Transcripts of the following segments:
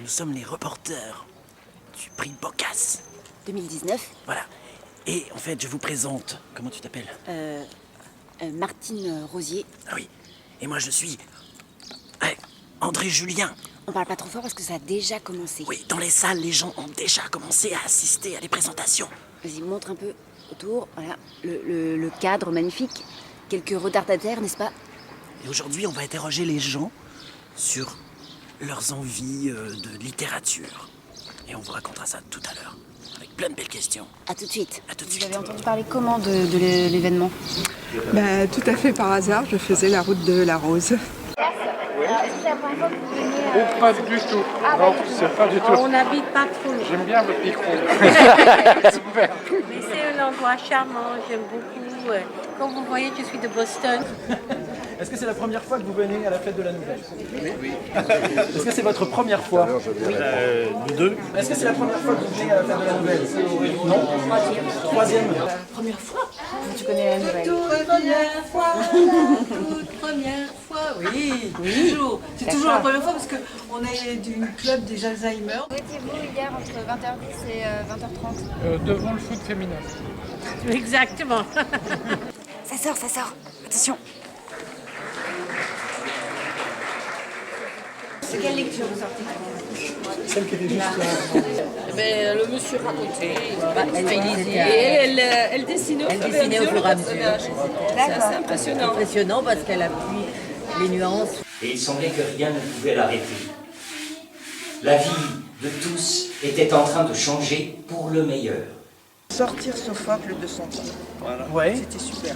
nous sommes les reporters du prix Boccace. 2019. Voilà. Et en fait, je vous présente... Comment tu t'appelles? Martine Rosier. Ah oui. Et moi, je suis... André Julien. On parle pas trop fort parce que ça a déjà commencé. Oui, dans les salles, les gens ont déjà commencé à assister à des présentations. Vas-y, montre un peu autour. Voilà, le cadre magnifique. Quelques retardataires, n'est-ce pas? Et aujourd'hui, on va interroger les gens sur leurs envies de littérature. Et on vous racontera ça tout à l'heure. Avec plein de belles questions. À tout de suite. À tout de Vous suite. avez entendu parler comment de l'événement? Tout à fait par hasard, je faisais la route de la Rose. Est-ce que c'est la première fois que vous venez Oh, pas du tout. Non, c'est pas du tout. On n'habite pas trop loin. J'aime bien votre micro. Super. Mais c'est un endroit charmant, j'aime beaucoup. Comme vous voyez, je suis de Boston. Est-ce que c'est la première fois que vous venez à la fête de la Nouvelle? Oui. Est-ce que c'est votre première fois? Nous deux. Est-ce que c'est la première fois que vous venez à la fête de la Nouvelle? Non. Troisième. Première fois? Tu connais la Nouvelle? Toute première fois, oui. Toujours. C'est toujours la première fois parce qu'on est du club des Alzheimer. Où étiez-vous hier entre 20h10 et 20h30? Devant le foot féminin. Exactement. Ça sort, ça sort. Attention. C'est quelle lecture vous sortez? Celle qui était juste là. Le monsieur racontait, Elle et elle dessinait au fur et à mesure. D'accord. C'est impressionnant. Impressionnant parce qu'elle appuie les nuances. Et il semblait que rien ne pouvait l'arrêter. La vie de tous était en train de changer pour le meilleur. Sortir Sophocle de son temps. Voilà. Ouais. C'était super.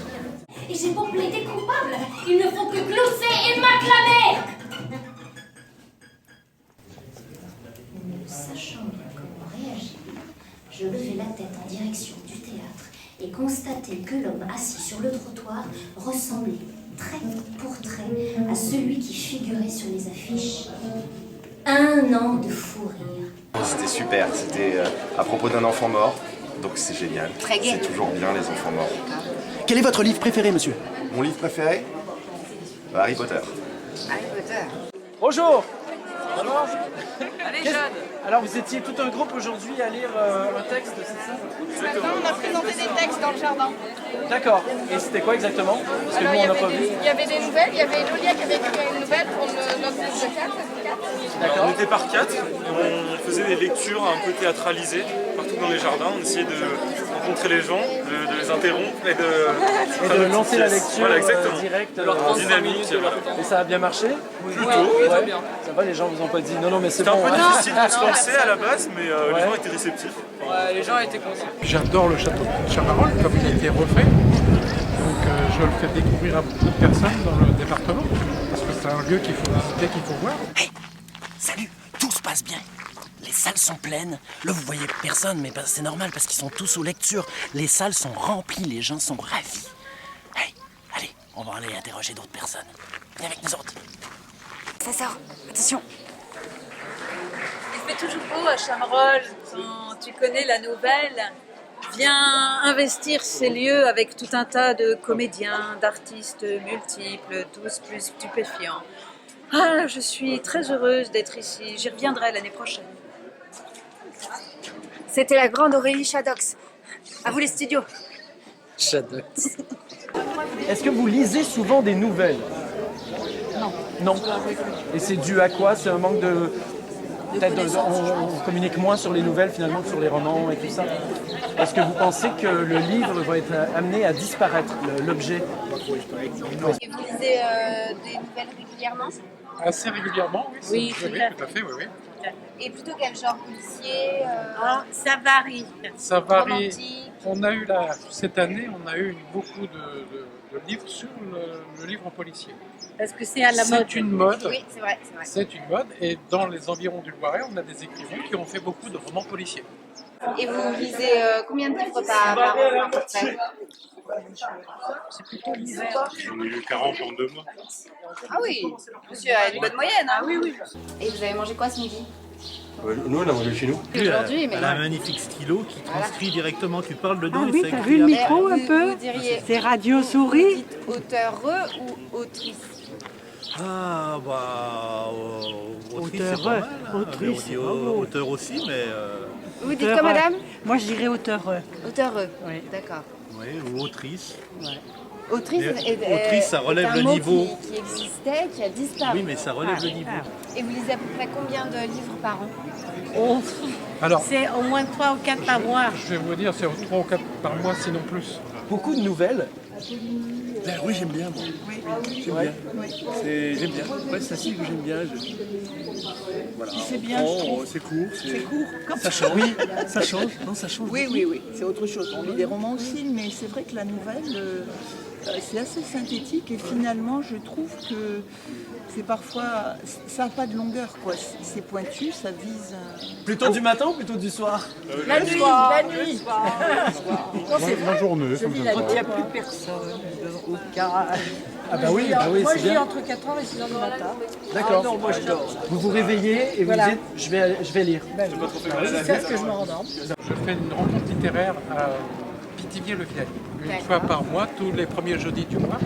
Et j'ai beau plaider coupable, ils ne font que glousser et m'acclamer. Ne sachant bien comment réagir, je levai la tête en direction du théâtre et constatai que l'homme assis sur le trottoir ressemblait, trait pour trait, à celui qui figurait sur les affiches. Un an de fou rire. C'était super, c'était à propos d'un enfant mort, donc c'est génial. Très gai. C'est toujours bien les enfants morts. Quel est votre livre préféré, monsieur? Mon livre préféré? Harry Potter. Harry Potter. Bonjour. Alors, alors vous étiez tout un groupe aujourd'hui à lire un texte, c'est ça? Ce matin, on a présenté des textes dans le jardin. D'accord. Et c'était quoi exactement? Parce que nous, on n'a pas vu. Il y avait des nouvelles, il y avait Lolia qui avait écrit une nouvelle pour notre groupe de 4. D'accord. On était par 4, on faisait des lectures un peu théâtralisées partout dans les jardins. On essayait de rencontrer les gens, de les interrompre et de lancer la lecture voilà, exactement. Directe, dynamique. Et ça a bien marché? Plutôt. Ouais. Ça va, les gens vous ont pas dit non, non, mais c'est C'était bon. un peu difficile de se lancer à la base, mais les gens étaient réceptifs. Les gens étaient contents. J'adore le château de Chamarolles, comme il a été refait. Donc je le fais découvrir à beaucoup de personnes dans le département. Parce que c'est un lieu qu'il faut visiter, qu'il faut voir. Hey, salut, tout se passe bien. Les salles sont pleines. Là, vous voyez personne, mais c'est normal parce qu'ils sont tous aux lectures. Les salles sont remplies, les gens sont ravis. Hey, allez, on va aller interroger d'autres personnes. Viens avec nous autres. Ça sort. Attention. Il fait toujours beau à Chamarolles quand tu connais la nouvelle. Viens investir ces lieux avec tout un tas de comédiens, d'artistes multiples, tous plus stupéfiants. Ah, je suis très heureuse d'être ici. J'y reviendrai l'année prochaine. C'était la grande Aurélie Shadox. À vous les studios. Shadox. Est-ce que vous lisez souvent des nouvelles? Non. Non. Et c'est dû à quoi? C'est un manque de... Peut-être on communique moins sur les nouvelles finalement que sur les romans et tout ça. Est-ce que vous pensez que le livre va être amené à disparaître, l'objet? Et vous lisez des nouvelles régulièrement? Assez régulièrement, oui. Oui, tout à fait, oui. Et plutôt quel genre? Policier Ça varie. Ça varie. romantique? On a eu cette année, on a eu beaucoup de livres sur le livre policier. Parce que c'est à la mode. C'est une mode. Oui, c'est vrai. C'est une mode. Et dans les environs du Loiret, on a des écrivains qui ont fait beaucoup de romans policiers. Et vous lisez combien de livres par an à peu près? C'est plutôt l'hiver. J'en ai eu 40 en 2 mois. Ah oui, monsieur a une bonne moyenne. Hein? Ah oui. Et vous avez mangé quoi ce midi? Nous, on a mangé chez nous. Aujourd'hui, mais... Elle a un magnifique stylo qui transcrit directement, tu parles dedans Ah et oui, ça t'as écrit vu le après. micro un peu? Vous diriez... C'est Radio Souris. Vous dites auteur ou autrice? Ah, bah. Autrice, c'est Auteur, pas mal. Hein. autrice, Mais on dit bravo. auteur aussi, mais. Vous dites quoi, madame? Moi, je dirais auteur. Auteureux. Oui. D'accord. Oui, ou autrice. Autrice, Mais autrice, ça relève est un le mot niveau. qui existait, qui a disparu. Oui, mais ça relève le niveau. Et vous lisez à peu près combien de livres par an? Oh, Alors, c'est au moins 3 ou 4 par mois. je vais vous dire, c'est 3 ou 4 par mois, sinon plus. Beaucoup de nouvelles. Oui, j'aime bien, moi. J'aime bien. J'aime bien. Ouais, c'est un style que j'aime bien. Voilà. C'est bien, je trouve. C'est court. C'est court. Comme Ça change. Oui, ça change. Non, ça change. Oui, c'est autre chose. On lit des romans aussi, mais c'est vrai que la nouvelle, c'est assez synthétique et finalement, je trouve que c'est parfois, ça n'a pas de longueur, quoi. C'est pointu, ça vise. Plutôt du matin ou plutôt du soir? La nuit, la nuit. La journée, ça me Il n'y a plus personne au garage. Ah bah oui, Moi, c'est je lis bien. entre 4h et 6h du matin. D'accord. Ah non, moi, je dors. Vous vous réveillez et vous Voilà. dites je vais lire. C'est ce que je me rendorme. Je fais une rencontre littéraire à Pithiviers-le-Vieil, une fois par mois, tous les premiers jeudis du mois.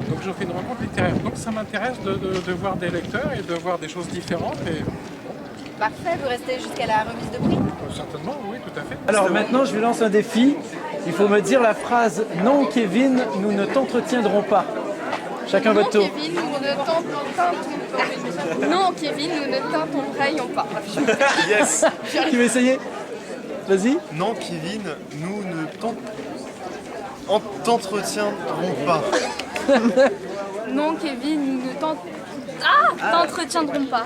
Donc je fais une rencontre littéraire. Donc ça m'intéresse de voir des lecteurs et de voir des choses différentes. Et Parfait, vous restez jusqu'à la remise de prix? certainement, oui, tout à fait. Alors maintenant, je vais lancer un défi. Il faut me dire la phrase « Non, Kevin, nous ne t'entretiendrons pas ». Chacun votre tour. Kevin, nous ne non, Kevin, nous ne t'entendrions pas. Yes. Qui veut essayer? Vas-y. Non, Kevin, nous ne t'entretiendrons pas. Non, Kevin, nous ne t'entretiendrons pas.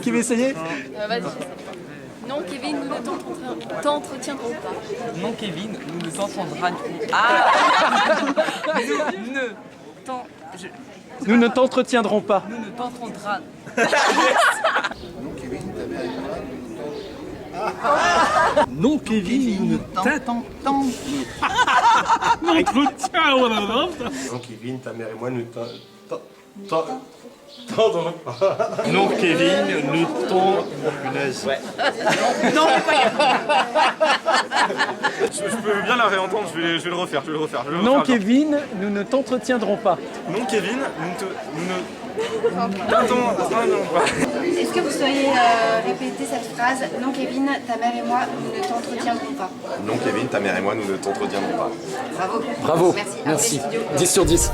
Qui veut essayer? Vas-y. Non, Kevin, nous ne t'entretiendrons pas. Non, Kevin, nous ne t'entendrons Nous ne t'entretiendrons pas. Nous ne t'entendrons. Non, Kevin, nous ne t'entendons pas. Non, Kevin, ta mère et moi, nous t'entendons pas. Non, Kevin, nous punaise. Ouais. Non, Je peux bien la réentendre, je vais le refaire. Non, Kevin, nous ne t'entretiendrons pas. Non, Kevin, nous ne t'entendrons pas. Est-ce que vous sauriez répéter cette phrase? Non, Kevin, ta mère et moi, nous ne t'entretiendrons pas. Non, Kevin, ta mère et moi, nous ne t'entretiendrons pas. Bravo. Bravo. Merci. Merci. Après, studio. 10 sur 10.